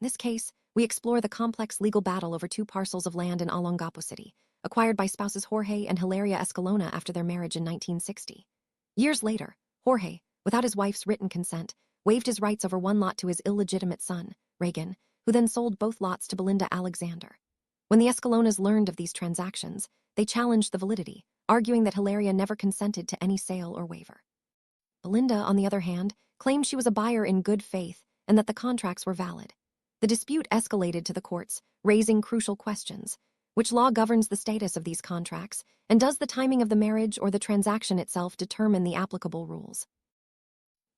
In this case, we explore the complex legal battle over two parcels of land in Olongapo City, acquired by spouses Jorge and Hilaria Escalona after their marriage in 1960. Years later, Jorge, without his wife's written consent, waived his rights over one lot to his illegitimate son, Reagan, who then sold both lots to Belinda Alexander. When the Escalonas learned of these transactions, they challenged the validity, arguing that Hilaria never consented to any sale or waiver. Belinda, on the other hand, claimed she was a buyer in good faith and that the contracts were valid. The dispute escalated to the courts, raising crucial questions. Which law governs the status of these contracts, and does the timing of the marriage or the transaction itself determine the applicable rules?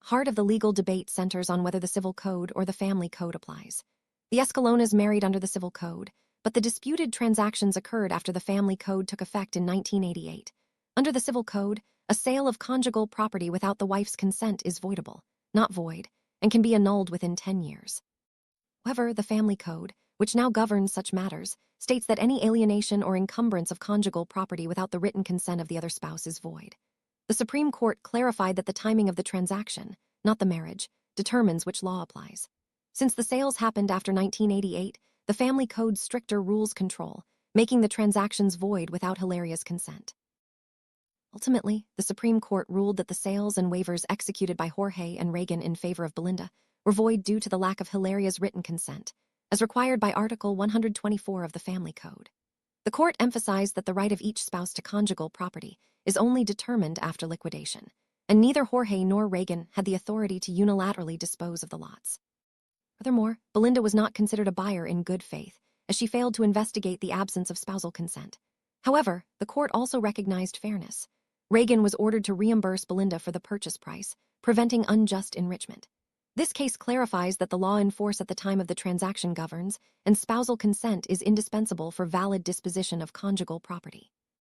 Heart of the legal debate centers on whether the civil code or the family code applies. The Escalonas married under the civil code, but the disputed transactions occurred after the family code took effect in 1988. Under the civil code, a sale of conjugal property without the wife's consent is voidable, not void, and can be annulled within 10 years. However, the family code, which now governs such matters, states that any alienation or encumbrance of conjugal property without the written consent of the other spouse is void. The Supreme Court clarified that the timing of the transaction, not the marriage, determines which law applies. Since the sales happened after 1988, the family code's stricter rules control, making the transactions void without Hilaria's consent. Ultimately, the Supreme Court ruled that the sales and waivers executed by Jorge and Reagan in favor of Belinda were void due to the lack of Hilaria's written consent, as required by Article 124 of the Family Code. The court emphasized that the right of each spouse to conjugal property is only determined after liquidation, and neither Jorge nor Reagan had the authority to unilaterally dispose of the lots. Furthermore, Belinda was not considered a buyer in good faith, as she failed to investigate the absence of spousal consent. However, the court also recognized fairness. Reagan was ordered to reimburse Belinda for the purchase price, preventing unjust enrichment. This case clarifies that the law in force at the time of the transaction governs, and spousal consent is indispensable for valid disposition of conjugal property.